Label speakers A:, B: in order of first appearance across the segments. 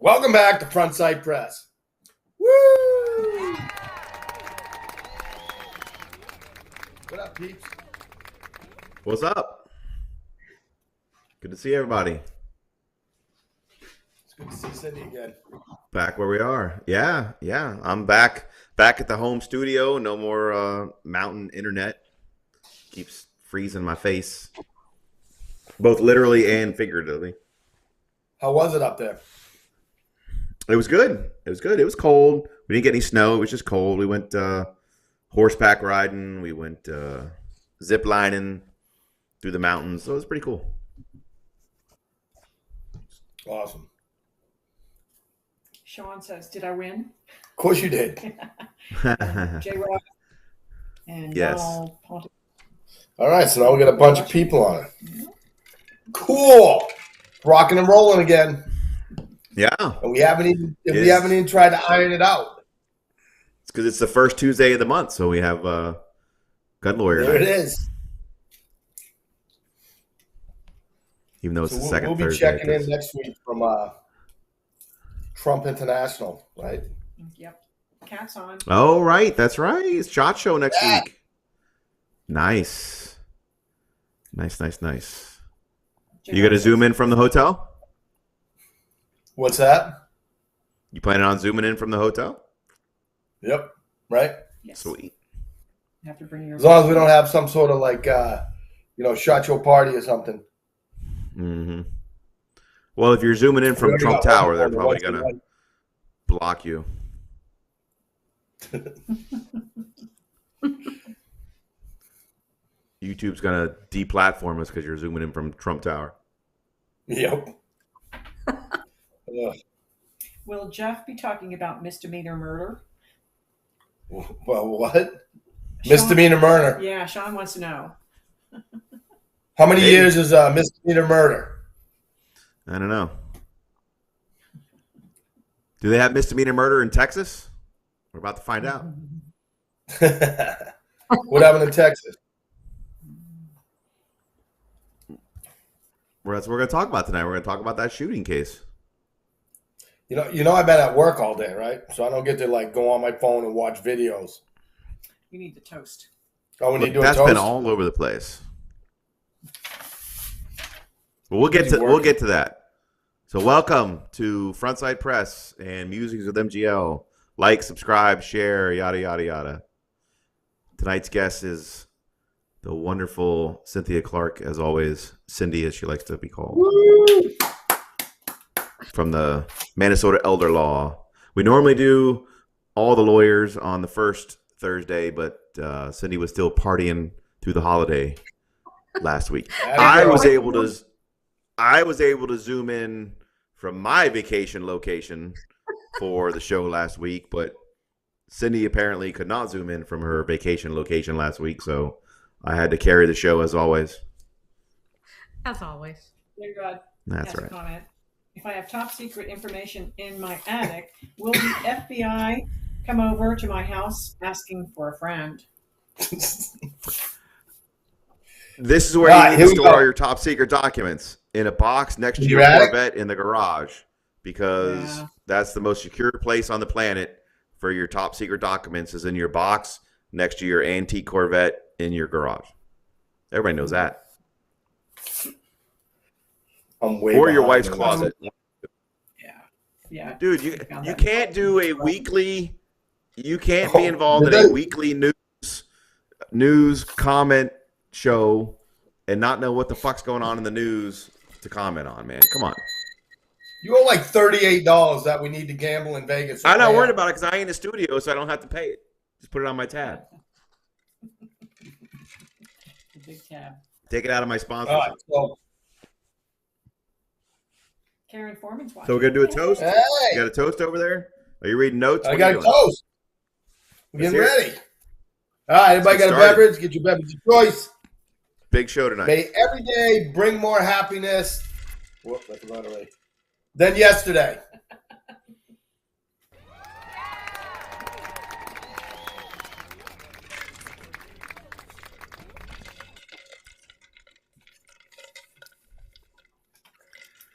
A: Welcome back to Frontside Press. Woo! What up, peeps?
B: What's up? Good to see everybody.
A: It's good to see Cindy again.
B: Back where we are. Yeah. I'm back at the home studio. No more mountain internet. Keeps freezing my face, both literally and figuratively.
A: How was it up there?
B: It was good. It was cold. We didn't get any snow. It was just cold. We went horseback riding. We went zip lining through the mountains. So it was pretty cool.
A: Awesome.
C: Sean says, "Did I win?"
A: Of course you did.
C: J-Rock and
B: Yes.
C: Donald Ponte.
A: All right, so now we got a bunch of people on it. Cool. Rocking and rolling again.
B: Yeah.
A: And we haven't even tried to iron it out.
B: It's because it's the first Tuesday of the month, so we have gun lawyer
A: There
B: night.
A: it is.
B: Even though it's
A: So
B: the second
A: we'll be
B: Thursday.
A: checking in next week from Trump International, right?
C: Yep. Cat's on.
B: Oh, right. That's right. It's Shot Show next
A: Yeah.
B: week. Nice. Nice. You going to zoom in from the hotel?
A: What's that?
B: You planning on zooming in from the hotel?
A: Yep. Right?
C: Yes.
B: Sweet.
C: You have to bring your.
A: As long as we don't have some sort of shot show party or something.
B: Mm-hmm. Well, if you're zooming in from
A: We already
B: Trump
A: got
B: Tower,
A: one
B: they're
A: for
B: probably
A: the
B: going to
A: one.
B: block you. YouTube's going to deplatform us because you're zooming in from Trump Tower.
A: Yep. Ugh.
C: Will Jeff be talking about misdemeanor murder?
A: Well, what?
C: Sean-
A: Misdemeanor murder.
C: Yeah, Sean wants to know.
A: How many
B: Hey.
A: years is misdemeanor murder?
B: I don't know. Do they have misdemeanor murder in Texas? We're about to find out.
A: What happened in Texas?
B: That's what we're going to talk about tonight. We're going to talk about that shooting case.
A: You know, I've been at work all day, right? So I don't get to go on my phone and watch videos.
C: You need the toast.
A: Oh, when you do a
B: That's
A: toast?
B: been all over the place. But we'll get to that. So welcome to Frontside Press and Musings with MGL. Like, subscribe, share, yada yada yada. Tonight's guest is the wonderful Cynthia Clark, as always, Cindy, as she likes to be called, from the Minnesota Elder Law. We normally do all the lawyers on the first Thursday, but Cindy was still partying through the holiday last week. I was able to zoom in from my vacation location for the show last week, but Cindy apparently could not zoom in from her vacation location last week, so I had to carry the show as always.
D: As always.
C: Dear God,
B: That's
C: has a
B: right.
C: comment. If I have top secret information in my attic, will the FBI come over to my house asking for a friend?
B: This is where
A: Right,
B: you
A: here
B: need
A: we
B: to store
A: go.
B: all your top secret documents in a box next to
A: In
B: your
A: your attic?
B: Corvette in the garage, because
C: Yeah.
B: that's the most secure place on the planet for your top secret documents is in your box next to your antique Corvette in your garage. Everybody knows that.
A: I'm way
B: Or your
A: behind
B: wife's
A: on that.
B: closet.
C: Yeah.
B: Dude, you
C: Found that.
B: can't do a weekly. You can't
A: Oh,
B: be involved in
A: did
B: a
A: they-
B: weekly news comment show and not know what the fuck's going on in the news to comment on, man. Come on.
A: You owe like $38 that we need to gamble in Vegas.
B: I'm not worried about it because I ain't in the studio, so I don't have to pay it. Just put it on my tab.
C: The big tab.
B: Take it out of my
A: All
B: sponsorship.
A: right, so
C: Karen Foreman's watching.
B: So we're gonna do a toast.
A: hey,
B: You got a toast over there? Are you reading notes?
A: I
B: What
A: got
B: are
A: a
B: you doing?
A: toast. We're
B: Let's
A: getting
B: hear
A: ready. All right, everybody
B: Let's
A: got
B: get
A: a
B: started.
A: beverage? Get your beverage of choice.
B: Big show tonight.
A: May every day bring more happiness. Whoop, that's about right. Than yesterday.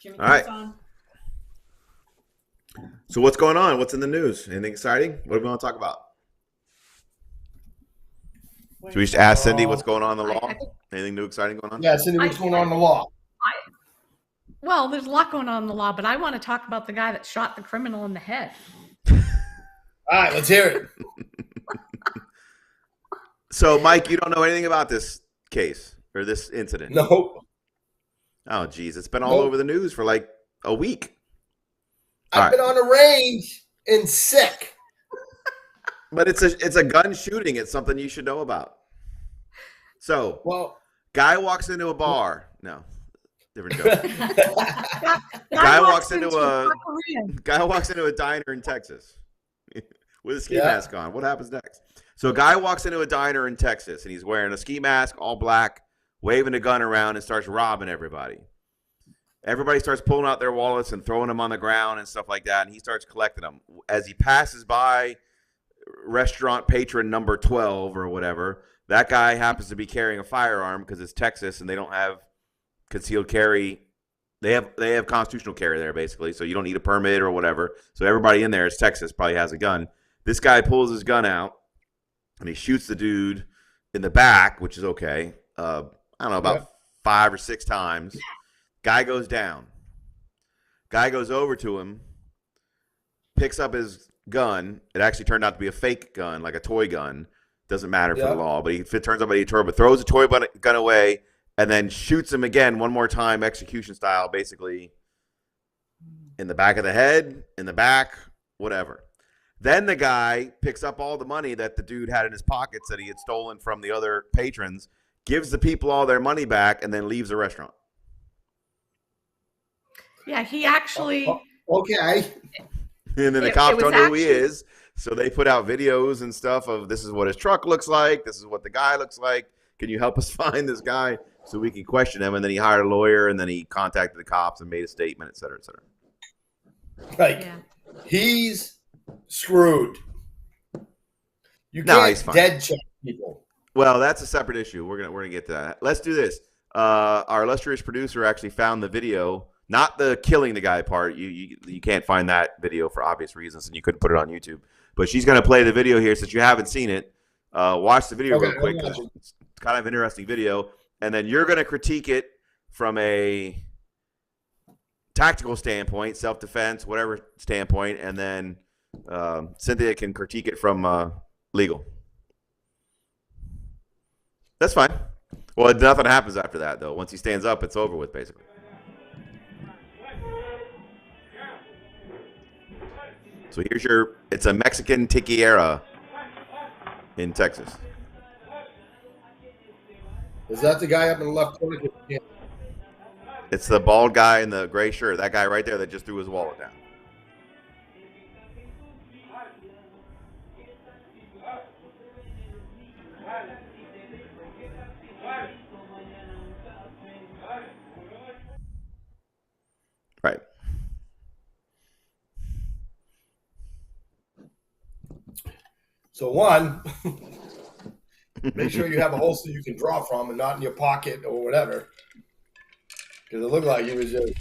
C: Jimmy
B: All right.
C: Cat's on.
B: So what's going on? What's in the news? Anything exciting? What do we want to talk about? Should we just ask Cindy what's going on in the law? Anything new exciting going on?
A: Yeah, Cindy, what's going on in the law?
D: Well, there's a lot going on in the law, but I want to talk about the guy that shot the criminal in the head.
A: All right, let's hear it.
B: So, Mike, you don't know anything about this case or this incident?
A: No.
B: Oh, geez. It's been all over the news for like a week.
A: I've been on the range and sick.
B: But it's a gun shooting. It's something you should know about. So, guy walks into a bar. No, different joke. guy walks into a diner in Texas with a ski mask on. What happens next? So, a guy walks into a diner in Texas, and he's wearing a ski mask, all black, waving a gun around, and starts robbing everybody. Everybody starts pulling out their wallets and throwing them on the ground and stuff like that, and he starts collecting them. As he passes by restaurant patron number 12 or whatever, that guy happens to be carrying a firearm because it's Texas and they don't have concealed carry. They have constitutional carry there, basically, so you don't need a permit or whatever. So everybody in there is Texas, probably has a gun. This guy pulls his gun out and he shoots the dude in the back, which is okay. I don't know, about 5 or 6 times. Guy goes down. Guy goes over to him, picks up his gun. It actually turned out to be a fake gun, like a toy gun. Doesn't matter for the law, but it turns out that he throws the toy gun away and then shoots him again one more time, execution style, basically in the back of the head, in the back, whatever. Then the guy picks up all the money that the dude had in his pockets that he had stolen from the other patrons, gives the people all their money back, and then leaves the restaurant.
D: Yeah, he actually.
A: Okay.
B: And then the cops don't know who he is, so they put out videos and stuff of this is what his truck looks like, this is what the guy looks like. Can you help us find this guy so we can question him? And then he hired a lawyer, and then he contacted the cops and made a statement, et cetera, et cetera.
A: Like, he's screwed. You can't dead check people.
B: Well, that's a separate issue. We're gonna get to that. Let's do this. Our illustrious producer actually found the video. Not the killing the guy part. You can't find that video for obvious reasons, and you couldn't put it on YouTube. But she's going to play the video here since you haven't seen it. Watch the video real quick. It's kind of an interesting video. And then you're going to critique it from a tactical standpoint, self-defense, whatever standpoint. And then Cynthia can critique it from legal. That's fine. Well, nothing happens after that, though. Once he stands up, it's over with, basically. So here's it's a Mexican tiquiera in Texas.
A: Is that the guy up in the left corner?
B: It's the bald guy in the gray shirt. That guy right there that just threw his wallet down. Right.
A: So one, make sure you have a holster you can draw from and not in your pocket or whatever. Because it looked like he was just,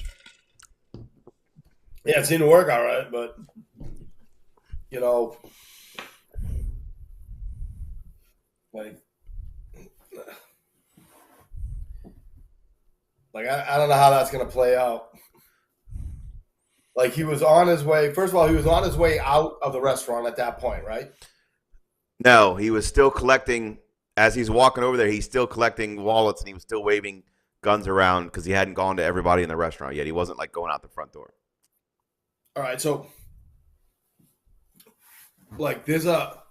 A: it seemed to work all right, but, you know, like I don't know how that's going to play out. Like he was on his way. First of all, he was on his way out of the restaurant at that point, right?
B: No, he was still collecting. As he's walking over there, he's still collecting wallets, and he was still waving guns around because he hadn't gone to everybody in the restaurant yet. He wasn't like going out the front door.
A: All right, so like there's a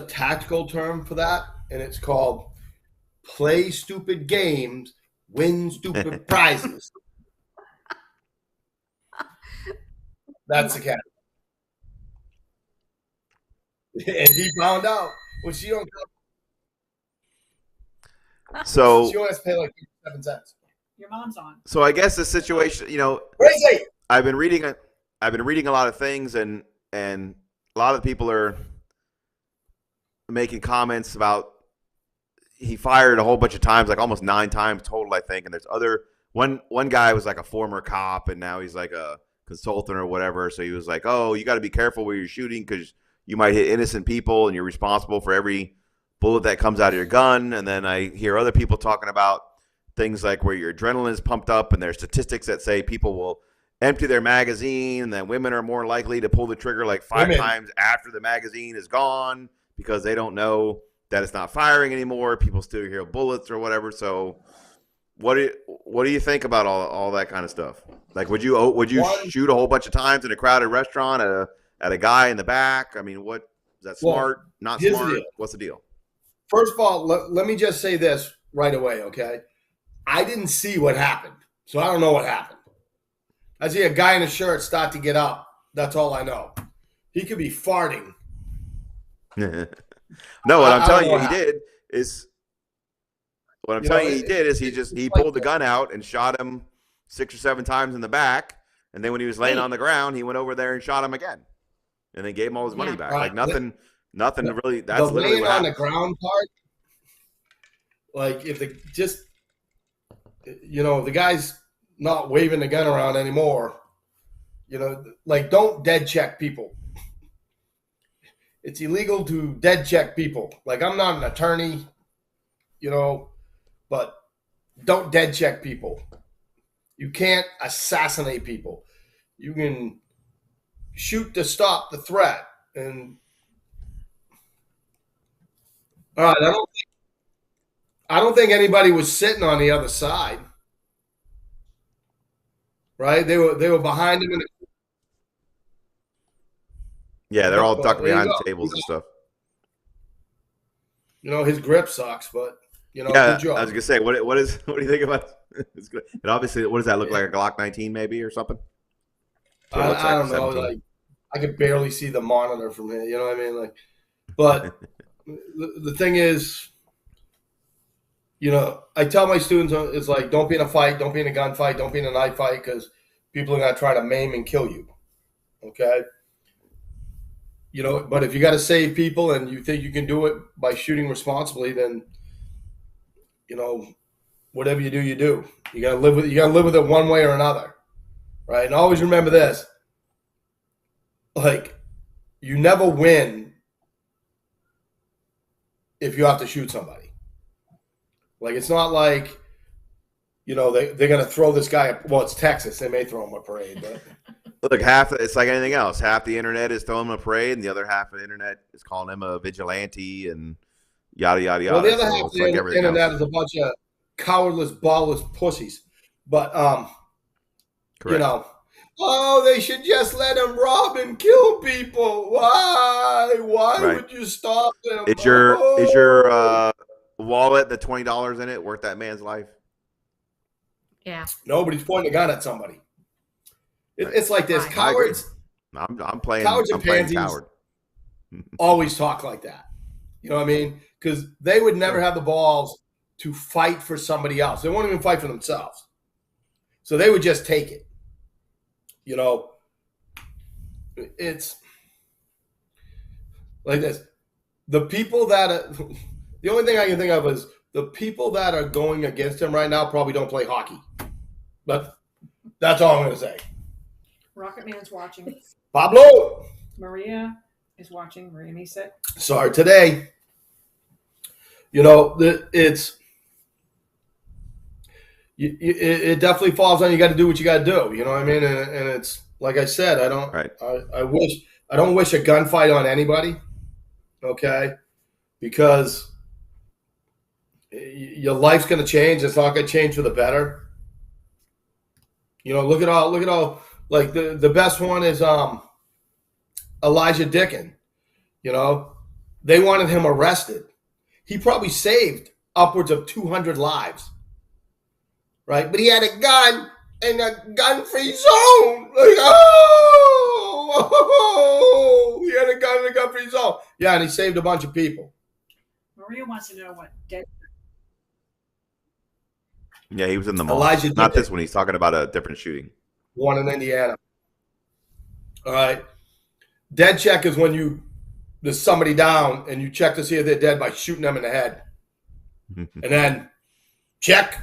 A: tactical term for that, and it's called play stupid games, win stupid prizes. That's the cat. And he found out when she don't come.
B: So
A: she only has to pay like 7 cents.
C: Your mom's on.
B: So I guess the situation,
A: crazy.
B: I've been reading a lot of things, and a lot of people are making comments about he fired a whole bunch of times, like almost 9 times total, I think. And there's one guy was like a former cop, and now he's like a consultant or whatever. So he was like, "Oh, you got to be careful where you're shooting because you might hit innocent people, and you're responsible for every bullet that comes out of your gun." And then I hear other people talking about things like where your adrenaline is pumped up, and there's statistics that say people will empty their magazine, and that women are more likely to pull the trigger like 5 times after the magazine is gone because they don't know that it's not firing anymore. People still hear bullets or whatever. So what do you think about all that kind of stuff? Like, would you shoot a whole bunch of times in a crowded restaurant at a guy in the back? I mean, what is that smart? Not smart? What's the deal?
A: First of all, let me just say this right away, okay? I didn't see what happened, so I don't know what happened. I see a guy in a shirt start to get up. That's all I know. He could be farting.
B: No, what I'm telling you he did is he pulled the gun out and shot him 6 or 7 times in the back, and then when he was laying on the ground, he went over there and shot him again, and then gave him all his money back. Right. Like nothing really. That's literally what happened.
A: The ground part. Like if the guy's not waving the gun around anymore, like don't dead check people. It's illegal to dead check people. Like I'm not an attorney, but don't dead check people. You can't assassinate people. You can shoot to stop the threat. And all right, I don't think anybody was sitting on the other side. Right? They were behind him.
B: Yeah, they're all ducked behind the tables and stuff.
A: His grip sucks, but
B: yeah, good job. I was gonna say, what do you think about it? It's good. And obviously, what does that look like? A Glock 19 maybe or something?
A: I don't know. Like I could barely see the monitor from here. You know what I mean? Like, but the thing is, I tell my students, it's like, don't be in a fight, don't be in a gunfight, don't be in a knife fight, because people are gonna try to maim and kill you. Okay. But if you got to save people and you think you can do it by shooting responsibly, then, whatever you do, you do. You got to live with it one way or another, right? And always remember this: like, you never win if you have to shoot somebody. Like, it's not like, they're going to throw this guy. Well, it's Texas; they may throw him a parade, but.
B: Look, it's like anything else. Half the internet is throwing him a parade, and the other half of the internet is calling him a vigilante and yada, yada, yada.
A: Well, the other half of the internet is a bunch of cowardless, ballless pussies. But,
B: correct.
A: They should just let him rob and kill people. Why? Why would you stop them?
B: Is your wallet, the $20 in it, worth that man's life?
D: Yeah.
A: Nobody's pointing a gun at somebody. It's like this. Cowards.
B: I'm playing.
A: Cowards and pansies
B: coward.
A: always talk like that. You know what I mean? Because they would never have the balls to fight for somebody else. They won't even fight for themselves. So they would just take it. It's like this. The people that the only thing I can think of is the people that are going against him right now probably don't play hockey. But that's all I'm going to say.
C: Rocket Man's watching.
A: Pablo!
C: Maria is watching. Maria Misek.
A: Sorry, today, it definitely falls on you. Got to do what you got to do. You know what I mean? And it's like I said, I don't wish a gunfight on anybody. Okay, because your life's going to change. It's not going to change for the better. Look at all. Like the best one is Elijah Dickin. They wanted him arrested. He probably saved upwards of 200 lives, right? But he had a gun in a gun-free zone. Like, he had a gun in a gun-free zone. Yeah, and he saved a bunch of people.
C: Maria wants to know what dead.
B: Yeah, he was in the mall.
A: Elijah
B: Not
A: Dickin.
B: this one. He's talking about a different shooting.
A: One in Indiana. All right. Dead check is when there's somebody down and you check to see if they're dead by shooting them in the head. And then check.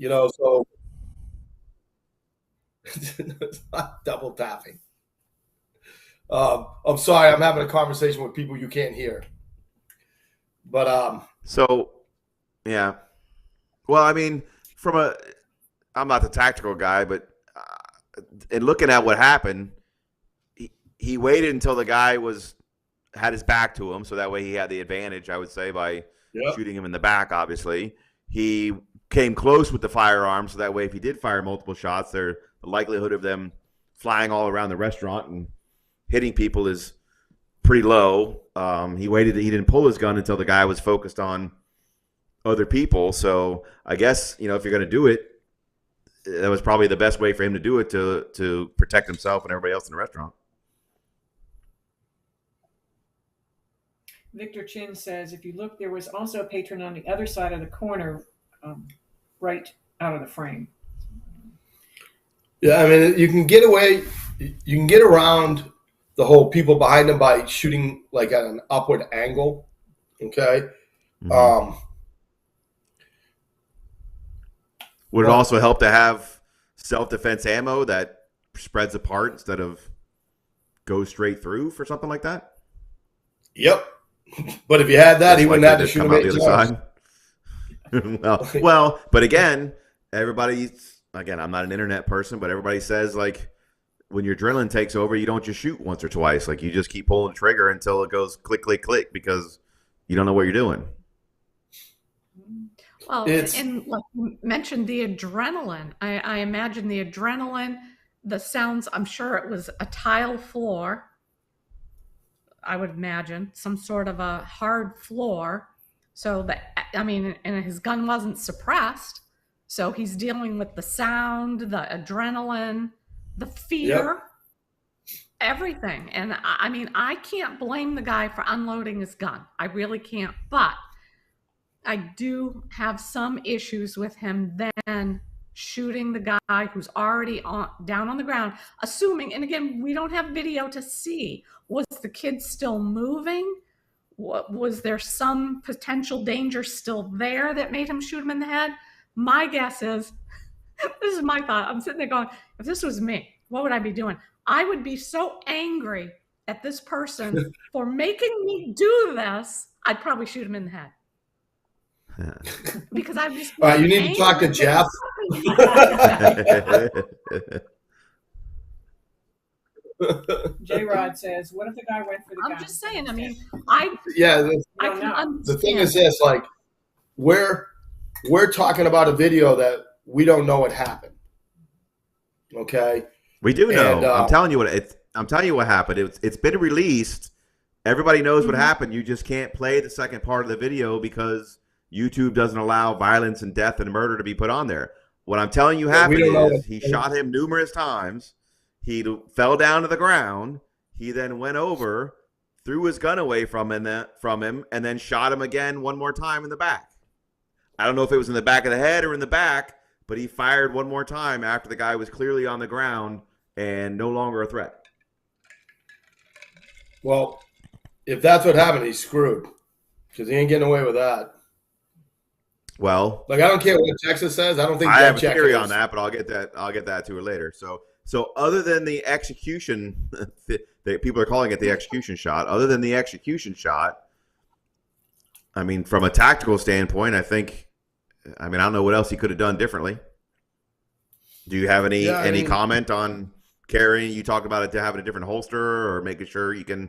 A: So It's not double tapping. I'm sorry, I'm having a conversation with people you can't hear. But
B: So, yeah. Well, I mean, I'm not the tactical guy, but in looking at what happened, he waited until the guy had his back to him, so that way he had the advantage, I would say, by shooting him in the back, obviously. He came close with the firearm, so that way if he did fire multiple shots, the likelihood of them flying all around the restaurant and hitting people is pretty low. He waited. He didn't pull his gun until the guy was focused on other people. So I guess, if you're going to do it, that was probably the best way for him to do it to protect himself and everybody else in the restaurant.
C: Victor Chin says, if you look, there was also a patron on the other side of the corner, right out of the frame.
A: yeah, I mean, you can get away, you can get around the whole people behind them by shooting like at an upward angle. Okay.
B: Mm-hmm. Would it also help to have self-defense ammo that spreads apart instead of goes straight through for something like that?
A: Yep. But if you had that, he wouldn't have to shoot
B: him
A: him
B: out the other side. well, but again, I'm not an internet person, but everybody says like when your adrenaline takes over, you don't just shoot once or twice. Like you just keep pulling the trigger until it goes click, click, click because you don't know what you're doing.
D: Well, and like you mentioned the adrenaline. I imagine the adrenaline, the sounds, I'm sure it was a tile floor. I would imagine some sort of a hard floor. So and his gun wasn't suppressed. So he's dealing with the sound, the adrenaline, the fear, everything. And I can't blame the guy for unloading his gun. I really can't. But I do have some issues with him then shooting the guy who's already down on the ground, assuming, and again, we don't have video to see, was the kid still moving? Was there some potential danger still there that made him shoot him in the head? My guess is, this is my thought, I'm sitting there going, if this was me, what would I be doing? I would be so angry at this person for making me do this, I'd probably shoot him in the head. Because I'm just.
A: All right, you need to talk to Jeff.
C: J Rod says, "What if the guy went for the gun?"
D: I'm just saying. I mean,
A: I
D: can understand.
A: The thing is this: like, we're talking about a video that we don't know what happened. Okay,
B: we do know. And, I'm telling you what happened. It's been released. Everybody knows what happened. You just can't play the second part of the video because YouTube doesn't allow violence and death and murder to be put on there. What I'm telling you happened is he shot him numerous times. He fell down to the ground. He then went over, threw his gun away from him, and then shot him again one more time in the back. I don't know if it was in the back of the head or in the back, but he fired one more time after the guy was clearly on the ground and no longer a threat.
A: Well, if that's what happened, he's screwed because he ain't getting away with that.
B: Well,
A: like I don't care what Texas says. I don't think
B: I have a theory on that, but I'll get that to her later. So other than the execution, people are calling it the execution shot. Other than the execution shot, I mean, from a tactical standpoint, I don't know what else he could have done differently. Do you have any comment on carrying? You talked about it to having a different holster or making sure you can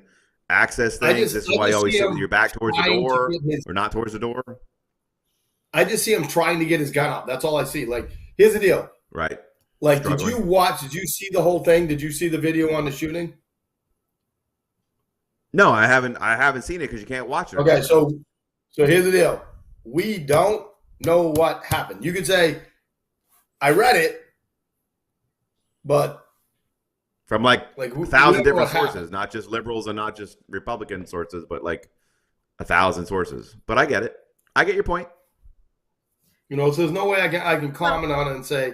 B: access things. This is why you always sit with your back towards the door or not towards the door.
A: I just see him trying to get his gun up. That's all I see. Like, here's the deal.
B: Right.
A: Like, did you see the whole thing? Did you see the video on the shooting?
B: No, I haven't seen it because you can't watch it.
A: Okay, so here's the deal. We don't know what happened. You could say, I read it, but
B: from like 1,000 different sources, not just liberals and not just Republican sources, but like 1,000 sources. But I get it. I get your point.
A: So there's no way I can comment on it and say,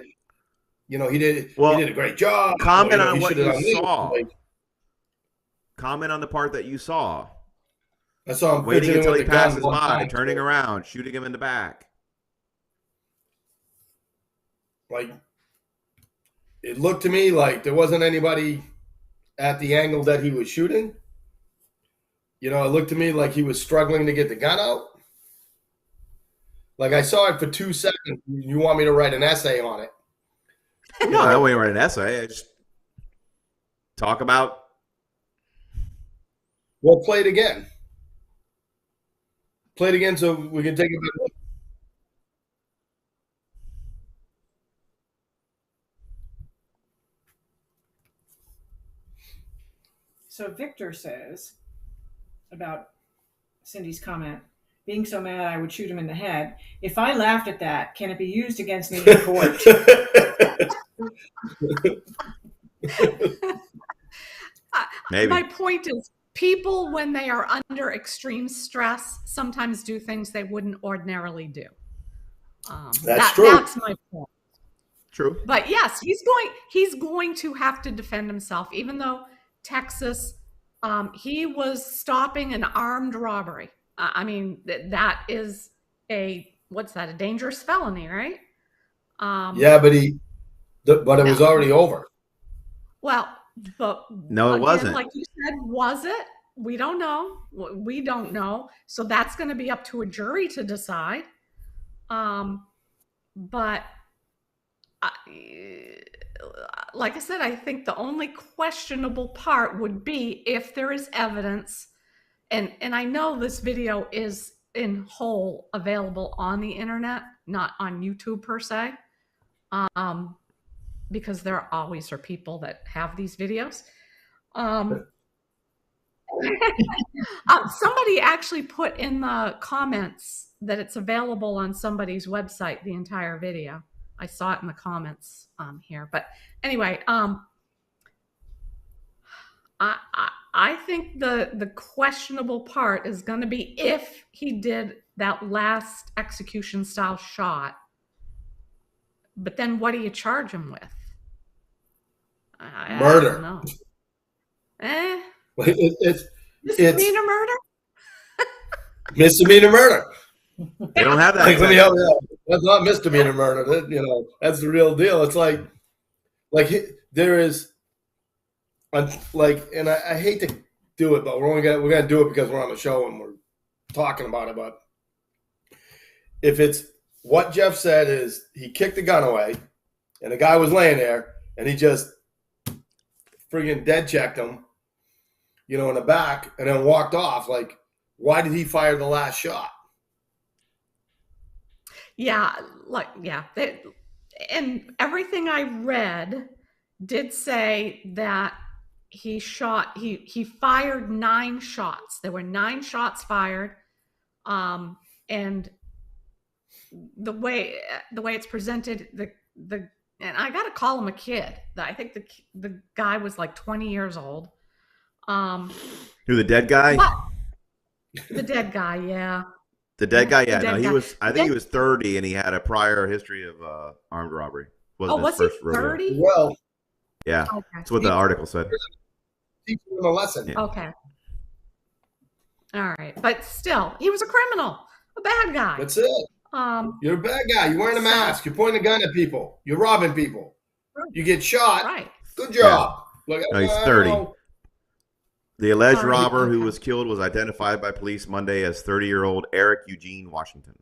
A: he did a great job.
B: Comment on what you saw. Comment on the part that you saw.
A: I saw him
B: waiting until he passes by, turning around, shooting him in the back.
A: Like, it looked to me like there wasn't anybody at the angle that he was shooting. You know, it looked to me like he was struggling to get the gun out. Like I saw it for 2 seconds. You want me to write an essay on it?
B: No, I don't want to write an essay. I just talk about.
A: We'll play it again. Play it again so we can take a better look.
C: So Victor says about Cindy's comment, being so mad I would shoot him in the head. If I laughed at that, can it be used against me in court?
B: Maybe.
D: My point is, people, when they are under extreme stress, sometimes do things they wouldn't ordinarily do.
A: That's true.
D: That's my point.
B: True.
D: But yes, he's going to have to defend himself, even though Texas, he was stopping an armed robbery. I mean, that is what's that? A dangerous felony, right?
A: Yeah, but it was already over.
D: Well, but
B: no, it
D: again,
B: wasn't.
D: Like you said, was it? We don't know. We don't know. So that's going to be up to a jury to decide. But like I said, I think the only questionable part would be if there is evidence, and I know this video is in whole available on the internet, not on YouTube per se, because there always are people that have these videos. Somebody actually put in the comments that it's available on somebody's website, the entire video. I saw it in the comments here. But anyway, I think the questionable part is going to be if he did that last execution style shot. But then what do you charge him with?
A: Murder.
D: I don't know.
A: It's
D: misdemeanor murder?
A: Misdemeanor murder.
B: They don't have that.
A: Like, let me help you out. That's not misdemeanor murder. That's the real deal. It's like there is, like, and I hate to do it, but we're gonna do it because we're on the show and we're talking about it. But if it's what Jeff said is he kicked the gun away, and the guy was laying there, and he just friggin' dead checked him, in the back, and then walked off. Like, why did he fire the last shot?
D: Yeah, and everything I read did say that he fired 9 shots. There were 9 shots fired, and the way it's presented, and I got to call him a kid. I think the guy was like 20 years old.
B: Who, the dead guy?
D: The dead guy, yeah.
B: The dead guy, yeah.
D: The
B: No,
D: dead
B: he
D: guy.
B: was. I think he was 30, and he had a prior history of armed robbery. Wasn't
D: Was
B: his
D: he
B: first rodeo.
D: 30?
A: Well,
B: Yeah,
D: Okay.
B: that's what the article said.
A: teach him a lesson.
B: Yeah.
D: Okay. All right, but still, he was a criminal, a bad guy.
A: That's it. You're a bad guy. You're wearing a mask. You're pointing a gun at people. You're robbing people. You get shot.
D: Right.
A: Good job. Look,
B: No, he's 30. The alleged
D: Sorry.
B: robber who
D: Okay.
B: was killed was identified by police Monday as 30-year-old Eric Eugene Washington.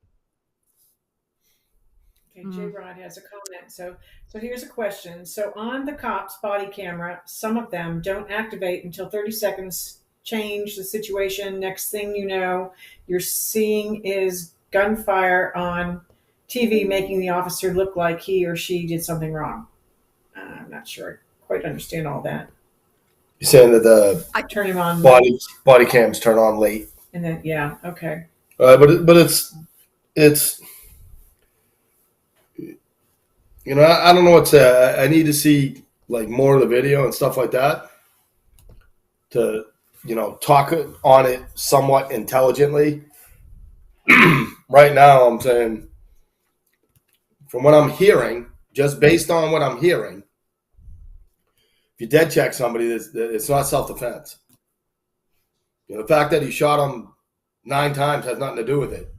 C: Okay, J. Rod has a comment. So here's a question. So on the cops' body camera, some of them don't activate until 30 seconds, change the situation. Next thing you know, you're seeing is gunfire on TV, making the officer look like he or she did something wrong. I'm not sure I quite understand all that.
A: You're saying that the
C: I turn him on,
A: body cams turn on late.
C: and then yeah, okay.
A: But it's I don't know what to say. I need to see like more of the video and stuff like that to talk on it somewhat intelligently. Right now, I'm saying from what I'm hearing, just based on what I'm hearing, if you dead check somebody, it's not self-defense. The fact that he shot him 9 times has nothing to do with it.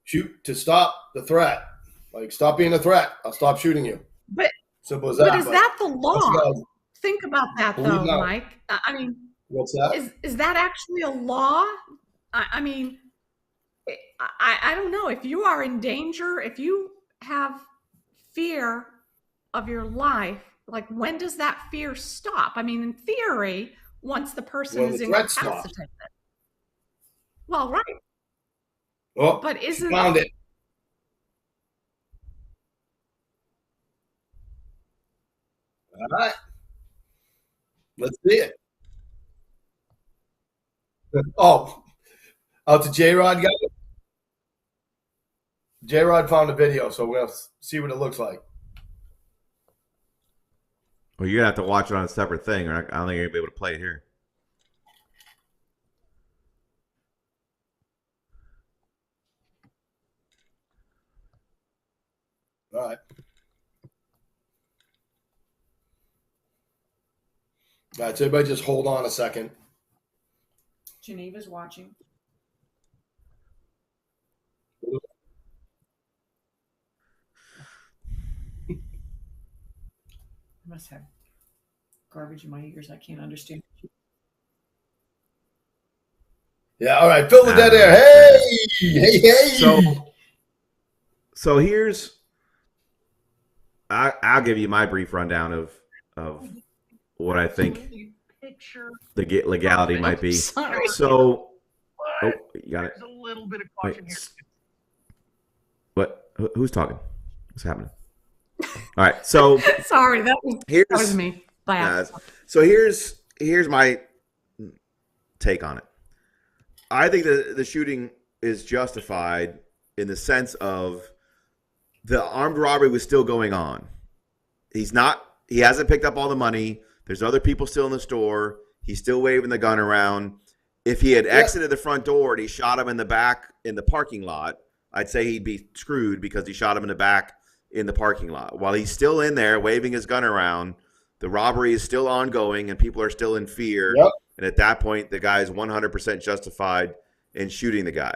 A: Shoot to stop the threat. Like, stop being a threat. I'll stop shooting you.
D: But
A: Simple as
D: But
A: that.
D: is that the law?
A: Guys,
D: Think about that
A: believe
D: though,
A: now.
D: Mike. I mean,
A: What's that?
D: is that actually a law? I mean, I don't know. If you are in danger, if you have fear of your life, like when does that fear stop? I mean, in theory, once the person
A: When
D: is
A: the threat stops.
D: incapacitated. Well, right.
A: Oh,
D: But
A: she
D: isn't
A: found it. All right. Let's see it. Oh, out to J-Rod got it. J-Rod found a video, so we're going to see what it looks like.
B: Well, you're gonna have to watch it on a separate thing, or I don't think you're gonna be able to play it here.
A: All right. All right, so everybody just hold on a second.
C: Geneva's watching. I must have garbage in my ears. I can't understand.
A: Yeah, all right. Fill the dead air. Hey.
B: So here's, I'll give you my brief rundown of what I think the legality might be.
D: Sorry.
B: So, oh, you got it.
E: There's a little bit of caution here.
B: What? Who's talking? What's happening? All right. So
D: Sorry, that was me. By accident.
B: so here's my take on it. I think the shooting is justified in the sense of the armed robbery was still going on. He hasn't picked up all the money. There's other people still in the store. He's still waving the gun around. If he had exited the front door and he shot him in the back in the parking lot, I'd say he'd be screwed because he shot him in the back in the parking lot. While he's still in there waving his gun around, the robbery is still ongoing and people are still in fear.
A: Yep.
B: And at that point, the guy is 100% justified in shooting the guy.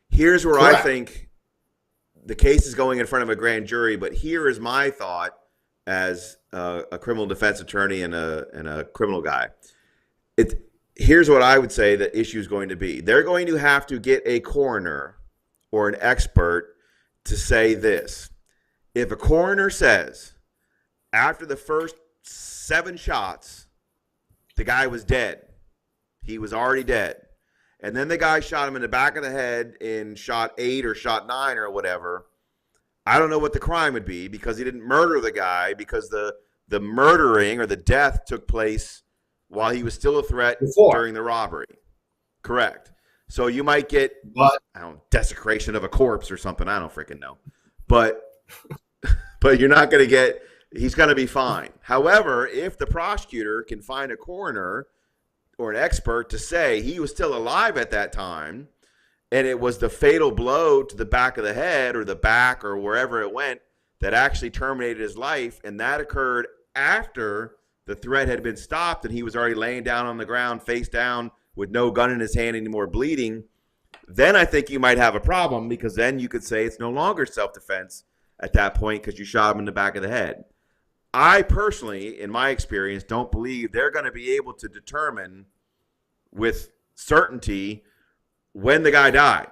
B: Here's where
A: Correct.
B: I think the case is going in front of a grand jury, but here is my thought as a criminal defense attorney and a criminal guy. Here's what I would say the issue is going to be. They're going to have to get a coroner or an expert to say this. If a coroner says after the first 7 shots, the guy was dead, he was already dead, and then the guy shot him in the back of the head in shot 8 or shot 9 or whatever, I don't know what the crime would be because he didn't murder the guy because the murdering or the death took place while he was still a threat during the robbery. Correct. So you might get, desecration of a corpse or something. I don't freaking know. But you're not going to get, he's going to be fine. However, if the prosecutor can find a coroner or an expert to say he was still alive at that time and it was the fatal blow to the back of the head or the back or wherever it went that actually terminated his life, and that occurred after the threat had been stopped and he was already laying down on the ground face down with no gun in his hand anymore bleeding, then I think you might have a problem because then you could say it's no longer self-defense at that point because you shot him in the back of the head. I personally, in my experience, don't believe they're going to be able to determine with certainty when the guy died.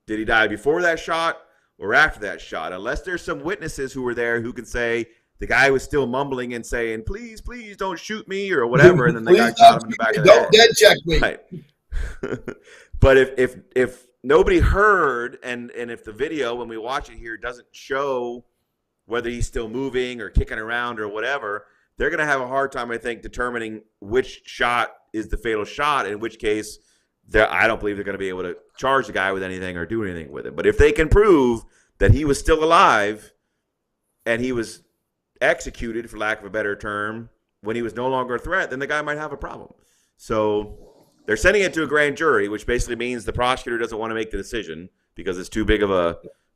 B: Did he die before that shot or after that shot? Unless there's some witnesses who were there who can say the guy was still mumbling and saying, please, please don't shoot me or whatever, and then the guy shot him in the back of the head.
A: Don't dead check me.
B: Right. But if nobody heard and if the video when we watch it here doesn't show whether he's still moving or kicking around or whatever, they're going to have a hard time, I think, determining which shot is the fatal shot, in which case I don't believe they're going to be able to charge the guy with anything or do anything with it. But if they can prove that he was still alive and he was executed, for lack of a better term, when he was no longer a threat, then the guy might have a problem. So they're sending it to a grand jury, which basically means the prosecutor doesn't want to make the decision because it's too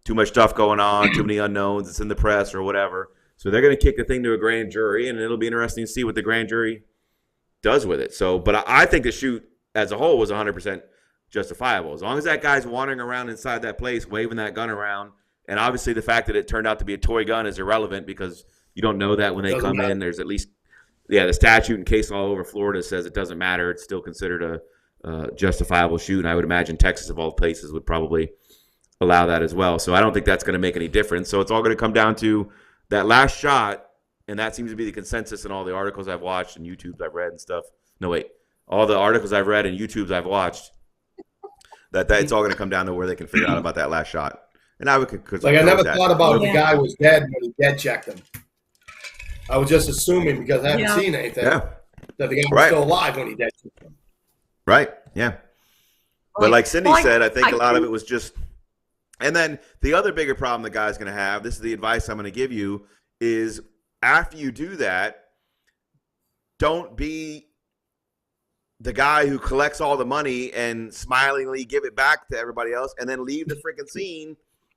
B: much stuff going on, too many unknowns, it's in the press or whatever. So they're going to kick the thing to a grand jury, and it'll be interesting to see what the grand jury does with it. So, but I think the shoot as a whole was 100% justifiable. As long as that guy's wandering around inside that place, waving that gun around, and obviously the fact that it turned out to be a toy gun is irrelevant because You don't know that when they
A: Doesn't
B: come
A: matter.
B: in. There's at least, the statute and case law over Florida says it doesn't matter. It's still considered a justifiable shoot. And I would imagine Texas, of all places, would probably allow that as well. So I don't think that's going to make any difference. So it's all going to come down to that last shot, and that seems to be the consensus in all the articles I've watched and YouTubes I've read and stuff. No, wait. All the articles I've read and YouTubes I've watched, that it's all going to come down to where they can figure out about that last shot. And I would
A: Like, I never thought about the
C: Yeah.
A: guy was dead when he dead checked him. I was just assuming, because I haven't
D: Yeah.
A: seen anything,
B: Yeah,
A: that the guy was
B: Right.
A: still alive when he dead checked him.
B: right. Yeah. But like Cindy
D: Well,
B: said, I think a lot of
D: think-
B: it was just. And then the other bigger problem the guy's going to have, this is the advice I'm going to give you, is after you do that, don't be the guy who collects all the money and smilingly give it back to everybody else and then leave the freaking scene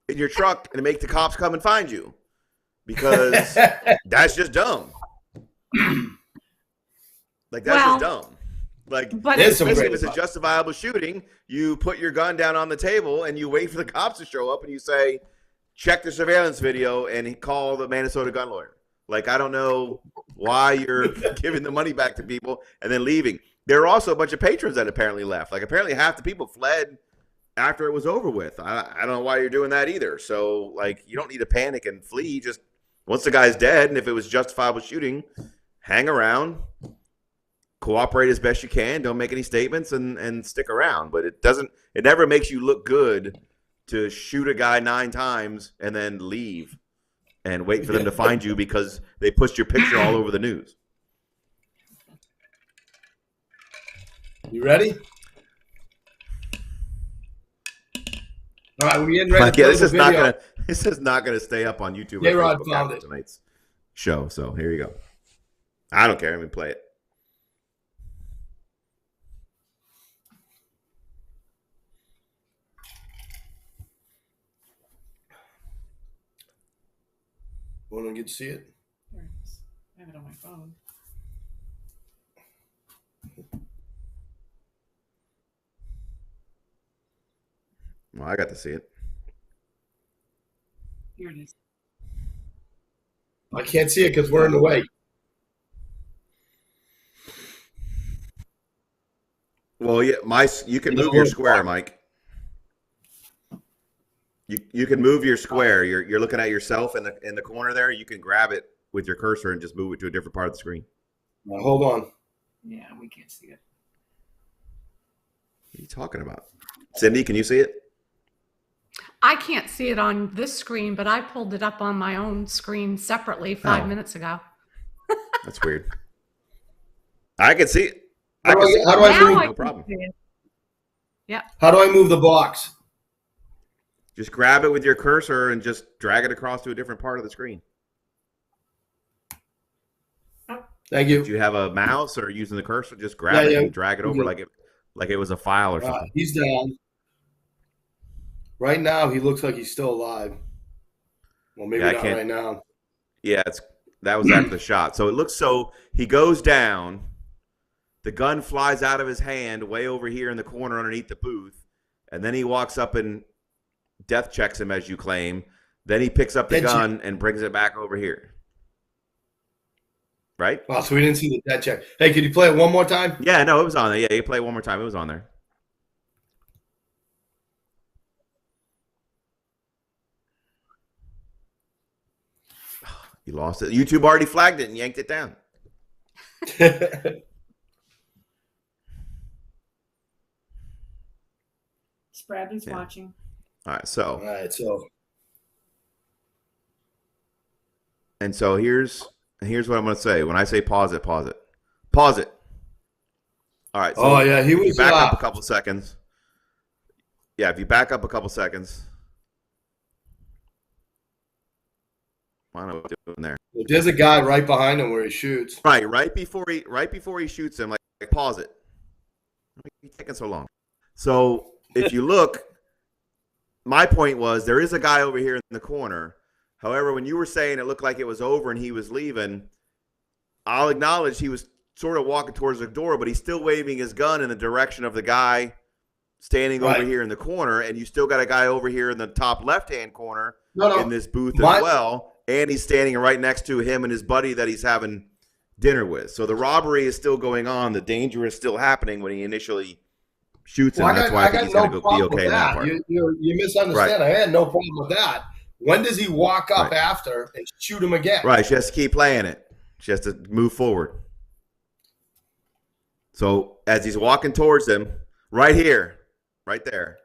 B: in your truck and make the cops come and find you. Because that's just dumb. Like, that's
D: Well,
B: just dumb. Like,
D: but
A: There's some
B: especially
A: great
B: if it's a
A: advice.
B: justifiable shooting, you put your gun down on the table and you wait for the cops to show up and you say, check the surveillance video and call the Minnesota gun lawyer. Like, I don't know why you're giving the money back to people and then leaving. There are also a bunch of patrons that apparently left. Like, apparently half the people fled after it was over with. I don't know why you're doing that either. So, like, you don't need to panic and flee. Just once the guy's dead, and if it was justifiable shooting, hang around, cooperate as best you can, don't make any statements, and stick around. But it never makes you look good to shoot a guy 9 times and then leave and wait for them to find you because they pushed your picture all over the news.
A: You ready? All right, we're getting ready.
B: Like,
A: to
B: yeah,
A: play the video.
B: this is not gonna stay up on YouTube or
A: J-Rod
B: Facebook
A: found
B: after
A: it.
B: tonight's show. So here you go. I don't care. I'm gonna play it.
A: Want to get to see it?
C: Here it is. I have it on my phone.
B: Well, I got to see it.
C: Here it is.
A: I can't see it because we're in the way.
B: Well, yeah, you can move your square, Mike. You can move your square. You're looking at yourself in the corner there. You can grab it with your cursor and just move it to a different part of the screen.
A: Now, hold on.
C: Yeah, we can't see it.
B: What are you talking about? Cindy, can you see it?
D: I can't see it on this screen, but I pulled it up on my own screen separately 5 minutes ago.
B: That's weird. I can see it.
A: How do I
B: see it.
A: now
D: Now
A: move?
D: I
B: No
D: can
B: problem.
D: see it. Yep.
A: How do I move the box?
B: Just grab it with your cursor and just drag it across to a different part of the screen.
A: Thank you.
B: Do you have a mouse or using the cursor? Just grab it
A: Yeah.
B: and drag it over like it was a file or something.
A: He's down. Right now, he looks like he's still alive. Well, maybe
B: Yeah, I
A: not
B: can't-
A: right now.
B: Yeah, that was after the shot. So it looks he goes down. The gun flies out of his hand way over here in the corner underneath the booth, and then he walks up and death checks him, as you claim. Then he picks up the
A: Dead
B: gun and brings it back over here. Right?
A: Oh, so we didn't see the dead check. Hey, could you play it one more time?
B: Yeah, no, it was on there. Yeah, you play it one more time. It was on there. You lost it. YouTube already flagged it and yanked it down.
C: Bradley's
B: Yeah.
C: watching.
B: All right,
A: All right, so
B: here's what I'm going to say. When I say pause it, pause it. Pause it. All right. So
A: oh yeah, he
B: if you
A: was
B: back up a couple seconds. Yeah, if you back up a couple seconds. I don't know what you're doing there.
A: There's a guy right behind him where he shoots.
B: Right before he shoots him, like pause it. Why are you taking so long? So if you look, my point was there is a guy over here in the corner. However, when you were saying it looked like it was over and he was leaving, I'll acknowledge he was sort of walking towards the door, but he's still waving his gun in the direction of the guy standing over here in the corner, and you still got a guy over here in the top left-hand corner in this booth as well. and he's standing right next to him and his buddy that he's having dinner with. So the robbery is still going on. The danger is still happening when he initially shoots him.
A: Well,
B: That's why I think he's going to be okay in that part.
A: You misunderstand.
B: Right.
A: I had no problem with that. When does he walk up
B: Right.
A: after and shoot him again?
B: Right. She has to keep playing it. She has to move forward. So as he's walking towards him, right here, right there.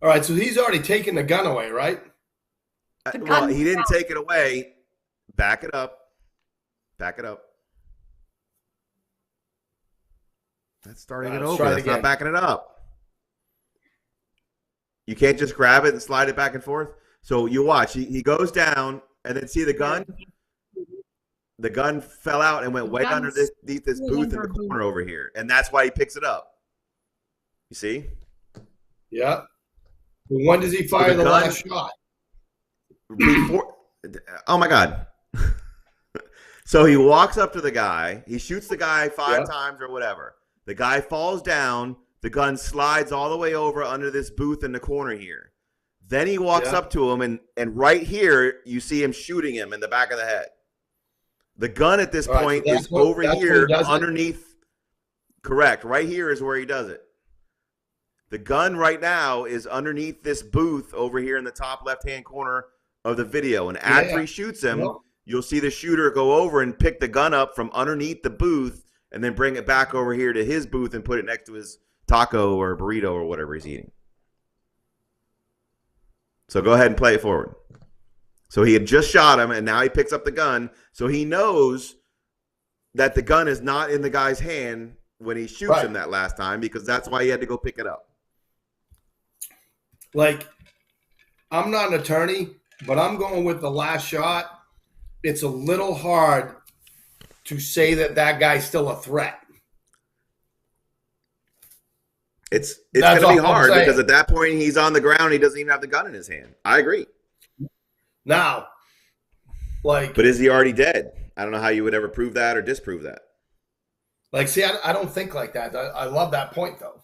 A: All right, so he's already taken the gun away, right?
B: Well, he didn't take it away. Back it up. Back it up. That's starting it over. That's not backing it up. You can't just grab it and slide it back and forth. So you watch. He goes down, and then see the gun? The gun fell out and went way underneath this booth in the corner over here. And that's why he picks it up. You see?
A: Yeah. When does he fire the last shot?
B: Before, oh, my God. So he walks up to the guy. He shoots the guy 5 times or whatever. The guy falls down. The gun slides all the way over under this booth in the corner here. Then he walks up to him, and right here, you see him shooting him in the back of the head. The gun at this point is over here underneath. Correct. Right here is where he does it. The gun right now is underneath this booth over here in the top left-hand corner of the video. And after he shoots him, you'll see the shooter go over and pick the gun up from underneath the booth and then bring it back over here to his booth and put it next to his taco or burrito or whatever he's eating. So go ahead and play it forward. So he had just shot him, and now he picks up the gun. So he knows that the gun is not in the guy's hand when he shoots him that last time, because that's why he had to go pick it up.
A: Like, I'm not an attorney, but I'm going with the last shot. It's a little hard to say that guy's still a threat.
B: It's going to be hard because at that point he's on the ground. He doesn't even have the gun in his hand. I agree.
A: Now, like,
B: but is he already dead? I don't know how you would ever prove that or disprove that.
A: Like, see, I don't think like that. I love that point though.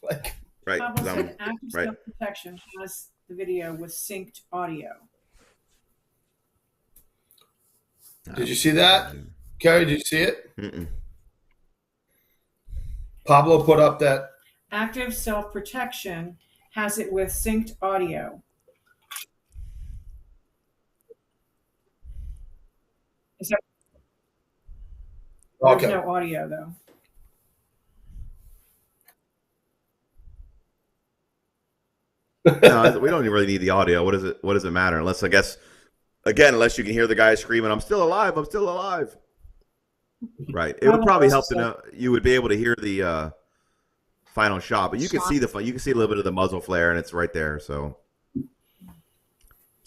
A: Like,
B: right.
C: Said active self-protection has the video with synced audio.
A: Did you see that, Carrie? Did you see it?
B: Mm-mm.
A: Pablo put up that.
C: Active self-protection has it with synced audio. Is that there's no audio though.
B: No, we don't really need the audio. What does it matter? Unless, I guess, again, unless you can hear the guy screaming, "I'm still alive! I'm still alive!" Right. It would probably help to know. You would be able to hear the final shot, but you can see you can see a little bit of the muzzle flare, and it's right there. So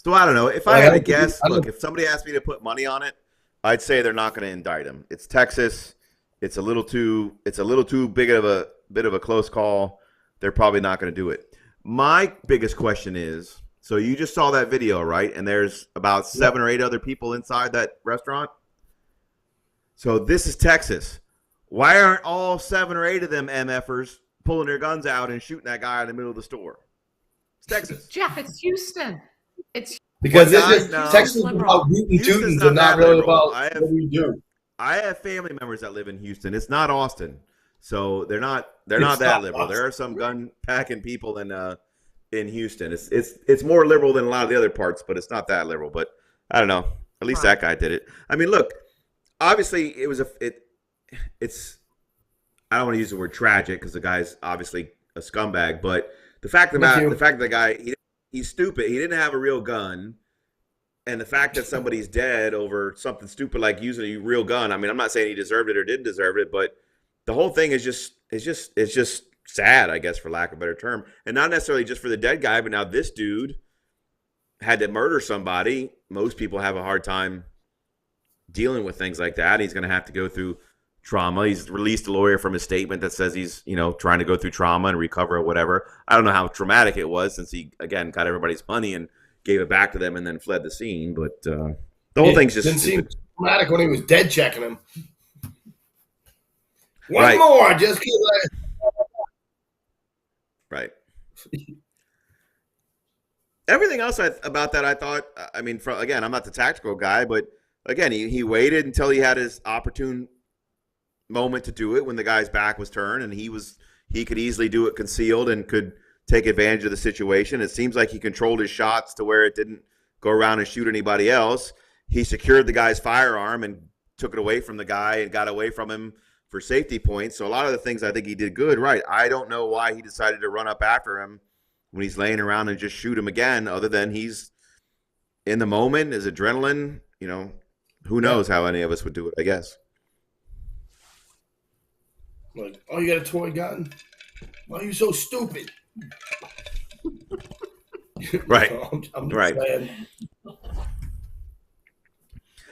B: I don't know. If I had to guess, look, if somebody asked me to put money on it, I'd say they're not going to indict him. It's Texas. It's a little too big of a close call. They're probably not going to do it. My biggest question is, so you just saw that video, right? And there's about 7 or 8 other people inside that restaurant. So this is Texas. Why aren't all 7 or 8 of them MFers pulling their guns out and shooting that guy in the middle of the store? It's Texas.
D: Jeff, it's Houston. It's
A: because Texas is about rootin' tootins and not really about what we do.
B: I have family members that live in Houston. It's not Austin, so they're not that liberal. There are some gun packing people in Houston. It's more liberal than a lot of the other parts, but it's not that liberal. But I don't know. At least that guy did it. I mean, look, obviously it's. I don't want to use the word tragic because the guy's obviously a scumbag, but the fact that the guy he's stupid. He didn't have a real gun. And the fact that somebody's dead over something stupid like using a real gun, I mean, I'm not saying he deserved it or didn't deserve it, but the whole thing is just sad, I guess, for lack of a better term. And not necessarily just for the dead guy, but now this dude had to murder somebody. Most people have a hard time dealing with things like that. He's going to have to go through trauma. He's released a lawyer from his statement that says he's, trying to go through trauma and recover or whatever. I don't know how traumatic it was since he, again, got everybody's money and gave it back to them and then fled the scene. But the whole thing's just
A: didn't seem traumatic when he was dead checking him. One more, just because
B: Right. everything else about that, I thought, I mean, again, I'm not the tactical guy, but again, he waited until he had his opportune moment to do it when the guy's back was turned, and he could easily do it concealed and could take advantage of the situation. It seems like he controlled his shots to where it didn't go around and shoot anybody else. He secured the guy's firearm and took it away from the guy and got away from him for safety points. So a lot of the things I think he did good. Right. I don't know why he decided to run up after him when he's laying around and just shoot him again, other than he's in the moment, is adrenaline, who knows how any of us would do it, I guess.
A: Like, oh, you got a toy gun? Why are you so stupid?
B: Right.
A: I'm
B: right.
A: Saying,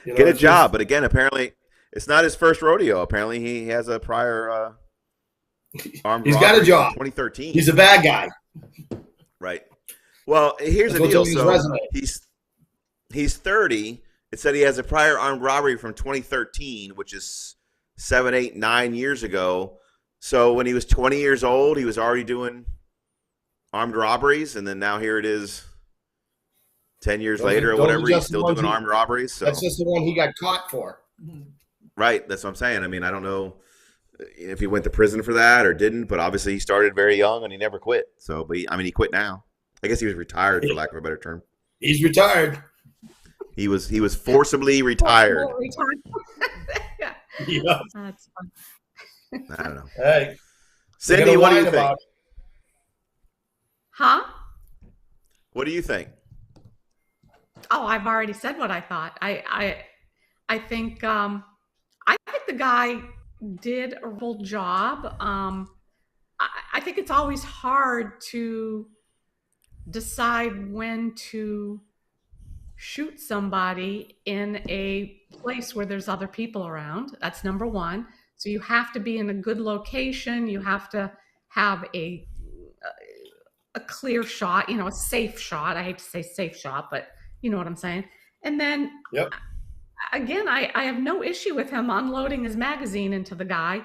B: get a job. But again, apparently it's not his first rodeo. Apparently he has a prior armed
A: He's
B: robbery
A: got a job.
B: 2013.
A: He's a bad guy.
B: Right. Well, here's the deal. So he's 30. It said he has a prior armed robbery from 2013, which is 7, 8, 9 years ago. So when he was 20 years old, he was already doing armed robberies, and then now here it is 10 years later or whatever, he's still doing armed robberies. So
A: that's just the one he got caught for.
B: Right. That's what I'm saying. I mean, I don't know if he went to prison for that or didn't, but obviously he started very young and he never quit. So, but he quit now. I guess he was retired, for lack of a better term.
A: He's retired.
B: He was forcibly retired.
D: Yeah.
A: Yeah.
D: That's fun.
B: I don't know.
A: Hey,
B: Cindy, what do you think?
D: Huh?
B: What do you think?
D: Oh, I've already said what I thought. I think the guy did a real job. I think it's always hard to decide when to shoot somebody in a place where there's other people around. That's number one. So you have to be in a good location. You have to have a clear shot, a safe shot. I hate to say safe shot, but you know what I'm saying. And then again, I have no issue with him unloading his magazine into the guy.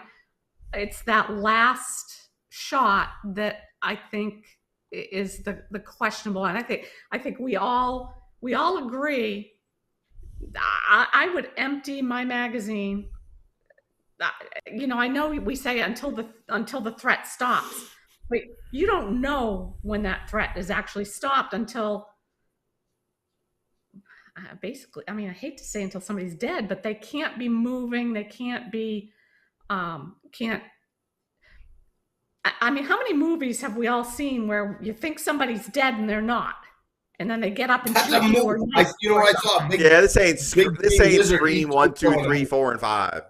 D: It's that last shot that I think is the questionable. And I think we all agree. I would empty my magazine. I know we say until the threat stops, but you don't know when that threat is actually stopped until basically, I hate to say until somebody's dead, but they can't be moving. They can't be, how many movies have we all seen where you think somebody's dead and they're not? And then they get up and shoot you.
A: You know what I saw?
B: This ain't Scream 1, 2, 3, 4, and 5.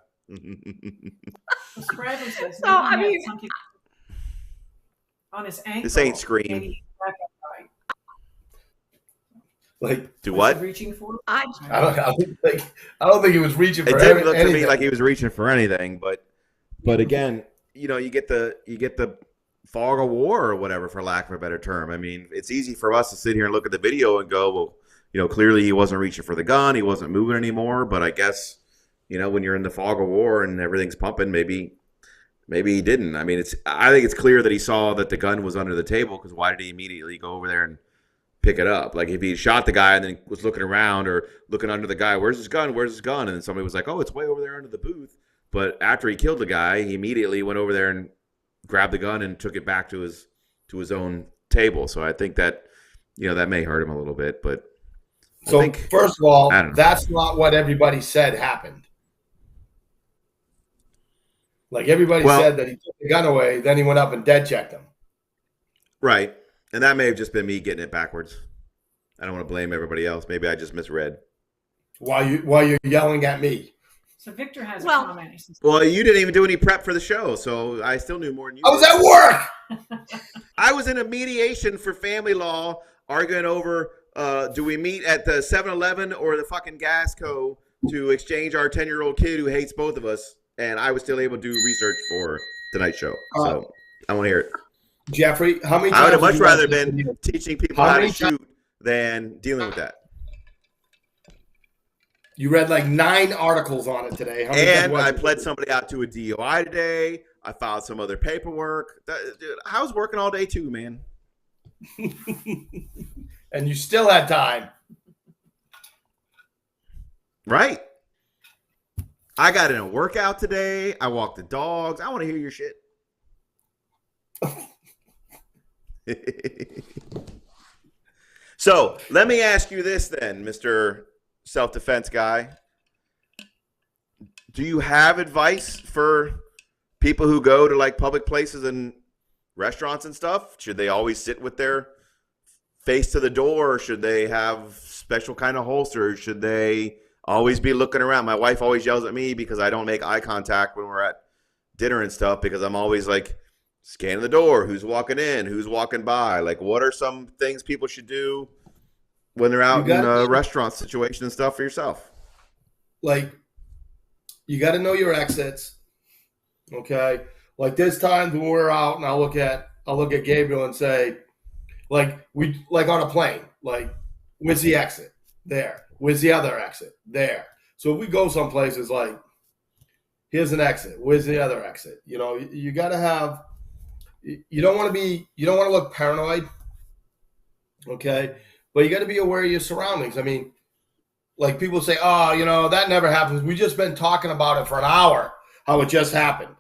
C: So on his ankle.
B: This ain't Scream.
A: Like,
B: do what?
C: Reaching for?
A: I don't think he was reaching for
B: anything. It didn't look
A: anything.
B: to me like he was reaching for anything, but again, you get the fog of war or whatever, for lack of a better term. I mean, it's easy for us to sit here and look at the video and go, well, clearly he wasn't reaching for the gun, he wasn't moving anymore. But I guess, when you're in the fog of war and everything's pumping, maybe he didn't. I mean, I think it's clear that he saw that the gun was under the table, because why did he immediately go over there and pick it up? Like, if he shot the guy and then was looking around or looking under the guy, where's his gun? And then somebody was like, oh, it's way over there under the booth. But after he killed the guy, he immediately went over there and grabbed the gun and took it back to his own table. So I think that, that may hurt him a little bit. But
A: first of all, that's not what everybody said happened. Like, everybody said that he took the gun away, then he went up and dead checked him.
B: Right. And that may have just been me getting it backwards. I don't want to blame everybody else. Maybe I just misread.
A: While you're yelling at me.
C: So Victor has a comment.
B: Well, you didn't even do any prep for the show, so I still knew more than you.
A: I was at work.
B: I was in a mediation for family law, arguing over do we meet at the 7-Eleven or the fucking Gasco to exchange our 10-year-old kid who hates both of us, and I was still able to do research for tonight's show. So I want to hear it.
A: Jeffrey, how many times
B: I would have much rather been teaching people how to shoot than dealing with that.
A: You read like 9 articles on it today.
B: And I pled somebody out to a DOI today. I filed some other paperwork. Dude, I was working all day too, man.
A: and you still had time.
B: Right. I got in a workout today. I walked the dogs. I want to hear your shit. So let me ask you this then, Mr. Self-Defense guy. Do you have advice for people who go to like public places and restaurants and stuff? Should they always sit with their face to the door? Or should they have special kind of holsters? Should they always be looking around? My wife always yells at me because I don't make eye contact when we're at dinner and stuff, because I'm always like scanning the door, who's walking in, who's walking by. Like, what are some things people should do when they're out in a restaurant situation and stuff for yourself?
A: Like, you got to know your exits. Okay. Like, there's times when we're out and I'll look at Gabriel and say, like on a plane, like, where's the exit? There. Where's the other exit? There. So if we go someplace, it's like, here's an exit. Where's the other exit? You know, you got to have, you don't want to look paranoid. Okay. But you got to be aware of your surroundings. I mean, like, people say, oh, you know, that never happens. We've just been talking about it for an hour, how it just happened.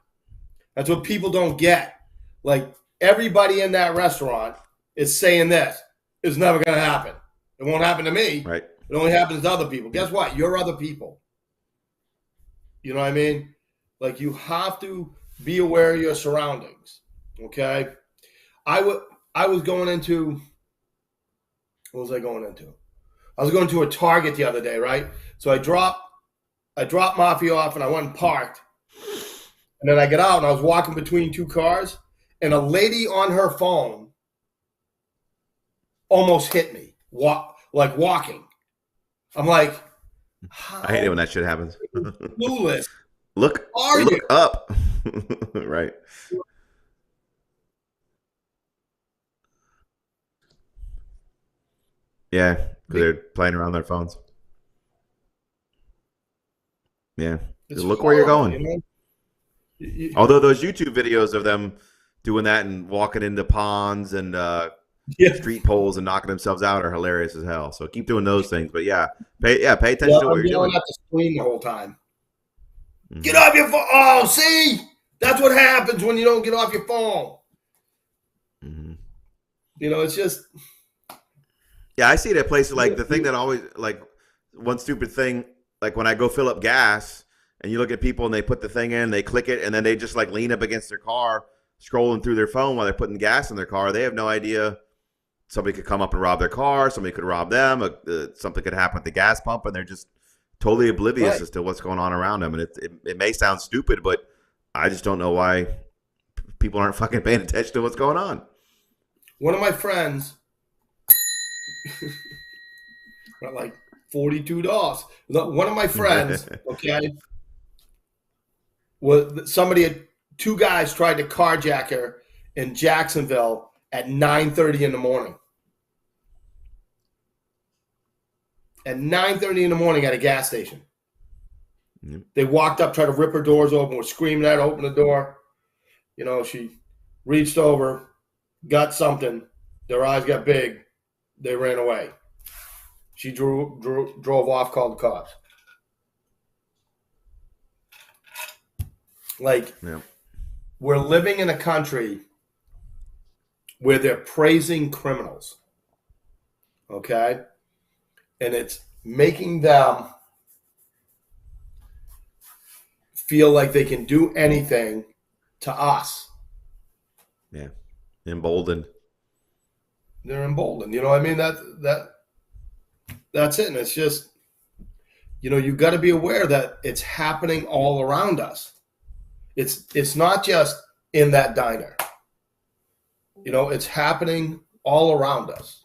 A: That's what people don't get. Like, everybody in that restaurant is saying this. It's never going to happen. It won't happen to me.
B: Right.
A: It only happens to other people. Guess what? You're other people. You know what I mean? Like, you have to be aware of your surroundings. Okay? I was going into, what was I going into? I was going to a Target the other day, right? So I dropped Mafia off and I went and parked. And then I get out and I was walking between two cars, and a lady on her phone almost hit me, walking. I'm like,
B: I hate it when that shit happens.
A: clueless.
B: Look up. Right. Yeah, because they're playing around their phones. Yeah. Look where you're going.
A: You know?
B: Although those YouTube videos of them doing that and walking into ponds and street poles and knocking themselves out are hilarious as hell. So keep doing those things. But pay attention to what you're doing.
A: I'm at the screen the whole time. Mm-hmm. Get off your phone. Oh, see? That's what happens when you don't get off your phone. Mm-hmm. You know, it's just...
B: Yeah, I see it at places like the thing that always, like, one stupid thing, like when I go fill up gas and you look at people and they put the thing in, they click it, and then they just like lean up against their car, scrolling through their phone while they're putting gas in their car. They have no idea somebody could come up and rob their car, somebody could rob them, something could happen at the gas pump, and they're just totally oblivious as to what's going on around them. And it may sound stupid, but I just don't know why people aren't fucking paying attention to what's going on.
A: One of my friends... like $42. One of my friends, okay, was two guys tried to carjack her in Jacksonville at 9:30 in the morning. At 9:30 in the morning at a gas station. Mm-hmm. They walked up, tried to rip her doors open, were screaming at her, open the door. You know, she reached over, got something, their eyes got big. They ran away. She drove off, called the cops. Like, we're living in a country where they're praising criminals. Okay? And it's making them feel like they can do anything to us.
B: Yeah. Emboldened.
A: They're emboldened. You know what I mean? That's it. And it's just, you know, you've got to be aware that it's happening all around us. It's not just in that diner. You know, it's happening all around us.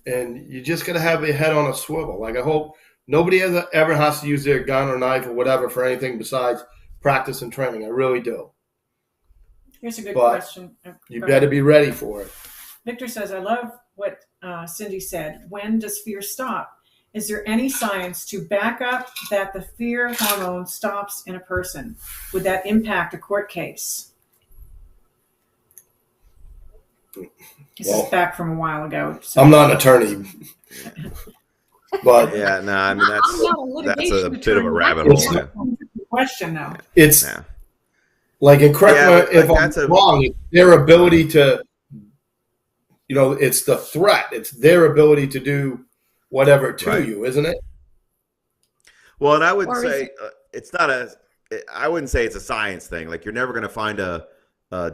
A: And you just got to have your head on a swivel. Like, I hope nobody ever has to use their gun or knife or whatever for anything besides practice and training. I really do.
C: Here's a good question.
A: You better be ready for it.
C: Victor says, I love what Cindy said. When does fear stop? Is there any science to back up that the fear hormone stops in a person? Would that impact a court case? This
A: Well,
C: is back from a while ago. So.
A: I'm not an attorney, but
B: Yeah, no, I mean
D: I'm not a
B: that's a
D: litigation
B: bit of a
D: attorney.
B: rabbit
A: That's
B: hole.
A: a
B: Yeah.
C: Question though.
A: it's
B: Yeah.
A: like, and correct
B: Yeah,
A: me
B: but,
A: if
B: like,
A: I'm
B: that's a-
A: wrong, it's their ability to, it's the threat. It's their ability to do whatever to
B: Right.
A: you, isn't it?
B: Well, and I would
D: Or is
B: say it's not a. I wouldn't say it's a science thing. Like you're never going to find a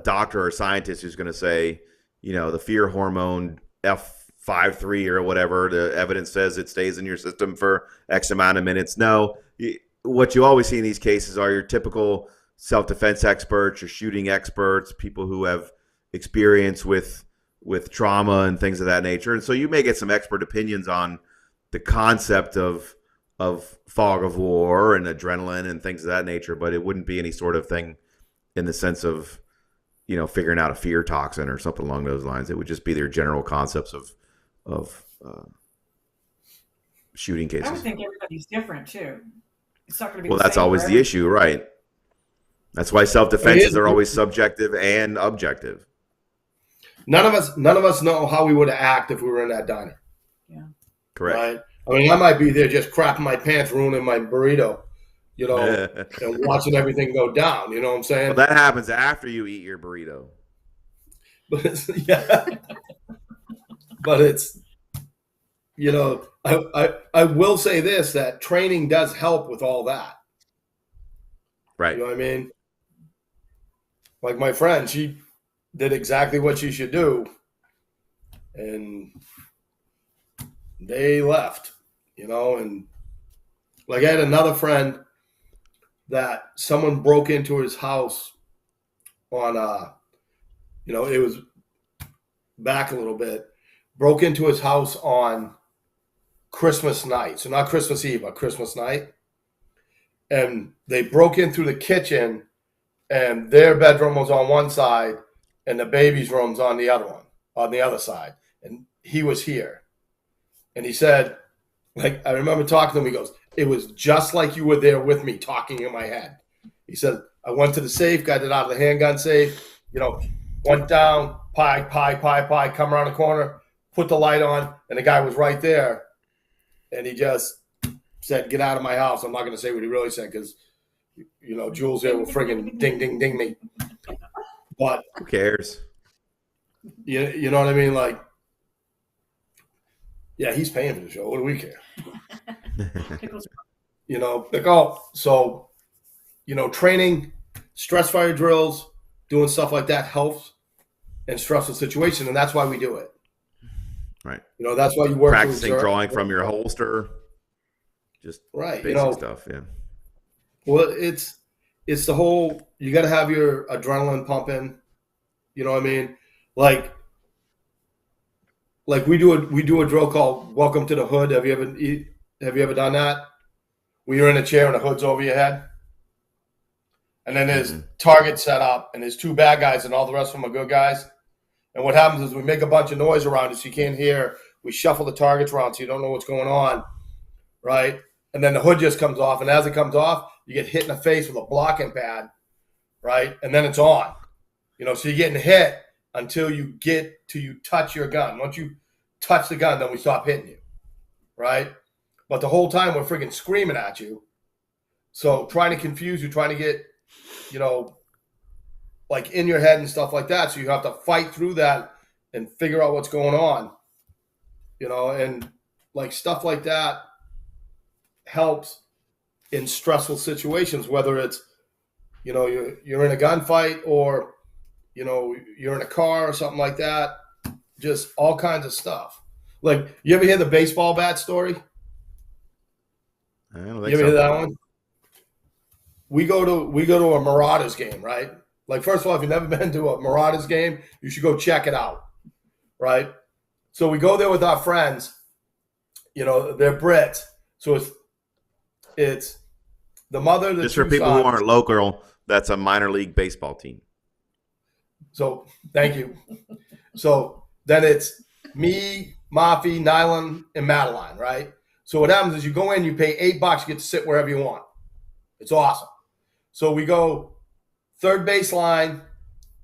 B: doctor or scientist who's going to say, the fear hormone F53 or whatever. The evidence says it stays in your system for X amount of minutes. No, what you always see in these cases are your typical self-defense experts, your shooting experts, people who have experience with trauma and things of that nature. And so you may get some expert opinions on the concept of fog of war and adrenaline and things of that nature, but it wouldn't be any sort of thing in the sense of, figuring out a fear toxin or something along those lines. It would just be their general concepts of shooting
C: I would
B: cases.
C: think everybody's different too. It's not going to be.
B: Well,
C: the
B: that's
C: same
B: always
C: for
B: the issue, right? That's why self-defenses are always subjective and objective.
A: None of us know how we would act if we were in that diner.
C: Yeah.
B: Correct.
A: Right? I mean, I might be there just crapping my pants, ruining my burrito, and watching everything go down. You know what I'm saying?
B: Well, that happens after you eat your burrito.
A: But but it's, I will say this, that training does help with all that.
B: Right.
A: You know what I mean? Like my friend, she did exactly what she should do, and they left, and like I had another friend that someone broke into his house on, it was back a little bit, broke into his house on Christmas night. So not Christmas Eve, but Christmas night. And they broke in through the kitchen, and their bedroom was on one side and the baby's room's on the other side. And he was here. And he said, like, I remember talking to him, he goes, it was just like you were there with me talking in my head. He said, I went to the safe, got it out of the handgun safe, went down, pie, come around the corner, put the light on, and the guy was right there. And he just said, get out of my house. I'm not going to say what he really said because, Jules there will friggin' ding, ding, ding me. But
B: who cares?
A: You know what I mean? Like, yeah, he's paying for the show. What do we care? So, training, stress fire drills, doing stuff like that helps in stressful situations, and that's why we do it.
B: Right.
A: That's why you work.
B: Practicing drawing from your holster. Just
A: right.
B: Basic stuff. Yeah.
A: Well, it's the whole. You got to have your adrenaline pumping. You know what I mean? Like we do a drill called "Welcome to the Hood." Have you ever done that? Where you're in a chair and the hood's over your head, and then there's targets set up, and there's two bad guys, and all the rest of them are good guys. And what happens is we make a bunch of noise around us, so you can't hear. We shuffle the targets around, so you don't know what's going on, right? And then the hood just comes off, and as it comes off, you get hit in the face with a blocking pad, right? And then it's on. So you're getting hit until you touch your gun. Once you touch the gun, then we stop hitting you, right? But the whole time we're freaking screaming at you. So trying to confuse you, trying to get, like in your head and stuff like that. So you have to fight through that and figure out what's going on, and like stuff like that helps in stressful situations, whether it's, you're in a gunfight or, you're in a car or something like that. Just all kinds of stuff. Like, you ever hear the baseball bat story?
B: I don't
A: You
B: think
A: ever
B: so.
A: hear that one? We go to a Marauders game, right? Like, first of all, if you've never been to a Marauders game, you should go check it out, right? So we go there with our friends. They're Brits, so it's the mother, the
B: Just
A: two
B: for people
A: sons.
B: who aren't local, that's a minor league baseball team.
A: So thank you. So then it's me, Mafi, Nylan, and Madeline, right? So what happens is you go in, you pay $8, you get to sit wherever you want. It's awesome. So we go third baseline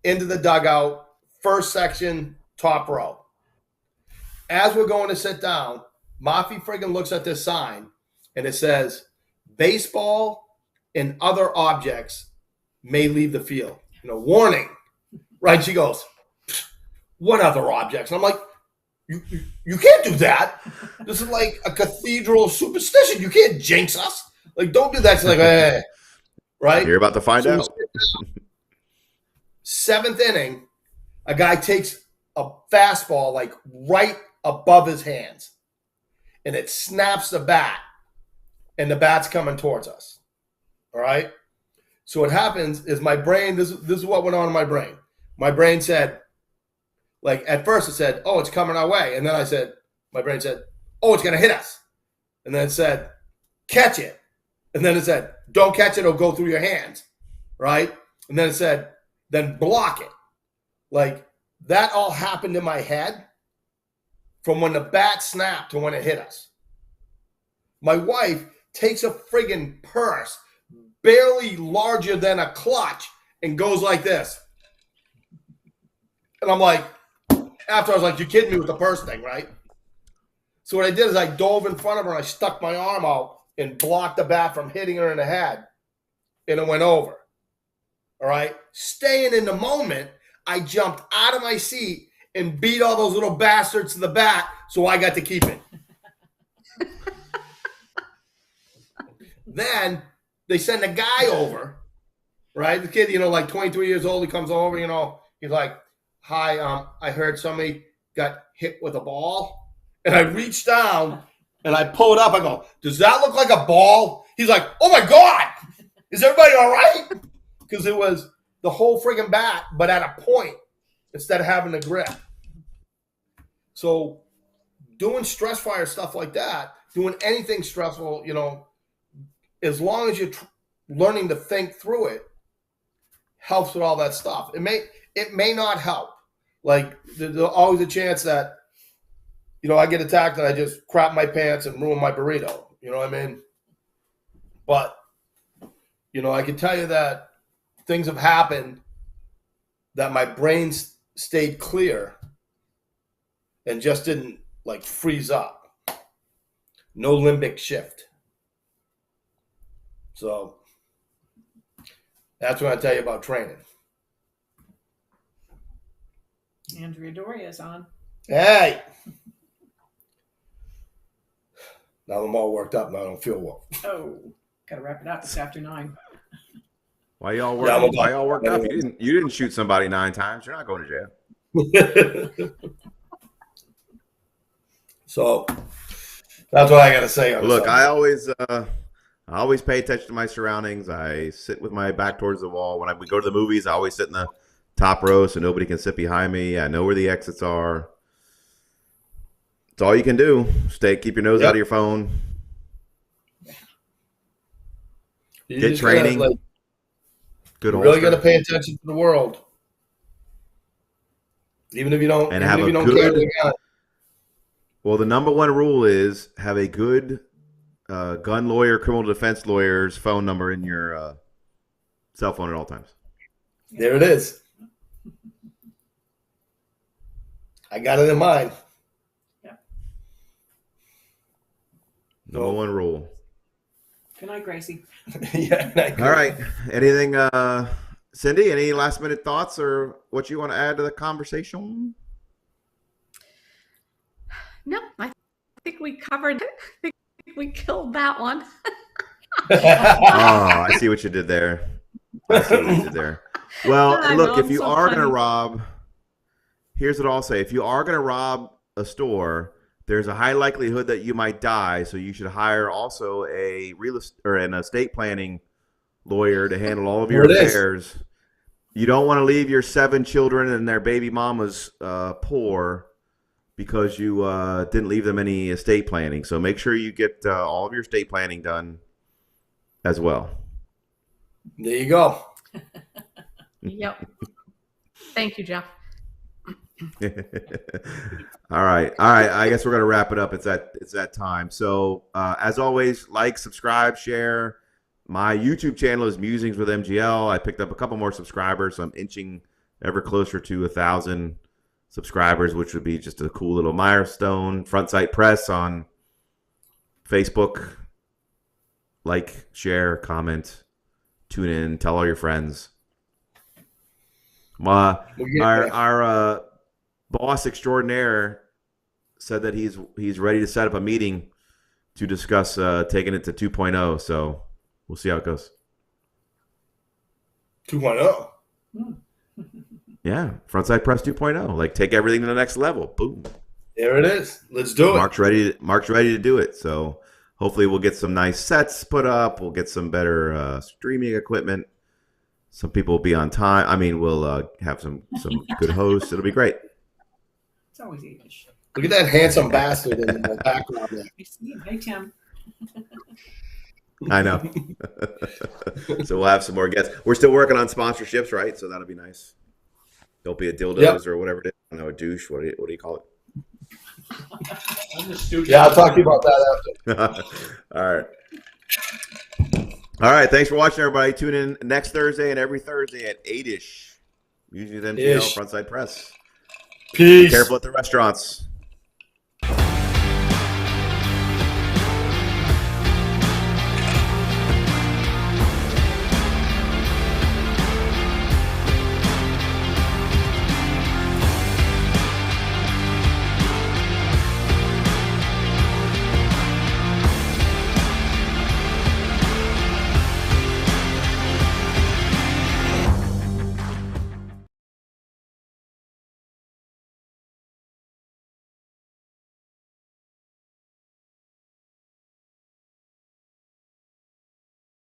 A: into the dugout, first section top row. As we're going to sit down, Mafi friggin' looks at this sign and it says, baseball and other objects may leave the field. Warning. Right? She goes, what other objects? And I'm like, you can't do that. This is like a cathedral superstition. You can't jinx us. Like, don't do that. She's like, hey. Right?
B: You're about to find out.
A: Seventh inning, a guy takes a fastball like right above his hands, and it snaps the bat, and the bat's coming towards us. All right? So what happens is my brain, this is what went on in my brain. My brain said, like, at first it said, oh, it's coming our way. And then my brain said, oh, it's going to hit us. And then it said, catch it. And then it said, don't catch it, it'll go through your hands. Right? And then it said, then block it. Like, that all happened in my head from when the bat snapped to when it hit us. My wife takes a friggin' purse barely larger than a clutch and goes like this. And I'm like, after I was like, you're kidding me with the purse thing, right? So what I did is I dove in front of her and I stuck my arm out and blocked the bat from hitting her in the head. And it went over. All right? Staying in the moment, I jumped out of my seat and beat all those little bastards to the bat, so I got to keep it. Then they send a guy over, right? The kid, like 23 years old, he comes over, he's like, hi, I heard somebody got hit with a ball. And I reached down and I pull it up. I go, does that look like a ball? He's like, oh my God, is everybody all right? Because it was the whole friggin' bat, but at a point instead of having the grip. So doing stress fire stuff like that, doing anything stressful, as long as you're learning to think through it, helps with all that stuff. It may not help. Like, there's always a chance that, I get attacked and I just crap my pants and ruin my burrito. You know what I mean? But, I can tell you that things have happened that my brain stayed clear and just didn't, like, freeze up. No limbic shift. So that's what I tell you about training.
C: Andrea Doria is on.
A: Hey! Now I'm all worked up. Now I don't feel well.
C: Oh, gotta wrap it up. It's after 9.
B: Why y'all worked up? You didn't shoot somebody 9 times. You're not going to jail.
A: So that's what I got to say.
B: Look, I always pay attention to my surroundings. I sit with my back towards the wall. When we go to the movies, I always sit in the top row so nobody can sit behind me. I know where the exits are. It's all you can do. Keep your nose out of your phone. Get training.
A: Good. You really got to pay attention to the world, even if you don't.
B: And have a good. Well, the number one rule is have a good gun lawyer, criminal defense lawyer's phone number in your cell phone at all times.
A: There it is. I got it in mind.
C: Yeah.
B: Number one rule.
C: Good night, Gracie.
A: Yeah.
B: All right. Anything, Cindy? Any last minute thoughts or what you want to add to the conversation?
D: No, I think we covered it. I think we killed that one.
B: I see what you did there. Well, look, if you are going to rob, here's what I'll say. If you are going to rob a store, there's a high likelihood that you might die, so you should hire also an estate planning lawyer to handle all of your affairs. You don't want to leave your 7 children and their baby mamas poor because you didn't leave them any estate planning. So make sure you get all of your estate planning done as well.
A: There you go.
D: Yep. Thank you, Jeff.
B: All right. I guess we're gonna wrap it up. It's that time. So as always, like, subscribe, share. My YouTube channel is Musings with MGL. I picked up a couple more subscribers, so I'm inching ever closer to 1,000 subscribers, which would be just a cool little milestone. Frontside Press on Facebook. Like, share, comment, tune in, tell all your friends. Our boss extraordinaire said that he's ready to set up a meeting to discuss taking it to 2.0. So we'll see how it goes.
A: 2.0.
B: Yeah, Frontside Press 2.0. Like, take everything to the next level. Boom.
A: There it is. Let's do it.
B: Mark's ready to do it. So hopefully we'll get some nice sets put up. We'll get some better streaming equipment. Some people will be on time. I mean, we'll have some good hosts. It'll be great.
C: It's always English.
A: Look at that handsome bastard in the background there.
C: Hey, Tim.
B: I know. So we'll have some more guests. We're still working on sponsorships, right? So that'll be nice. Don't be a dildos or whatever it is. I don't know, a douche. What do you call it?
A: Yeah, I'll talk to you about that after.
B: All right. All right. Thanks for watching, everybody. Tune in next Thursday and every Thursday at 8-ish. Usually the MGL Frontside Press.
A: Peace.
B: Be careful at the restaurants.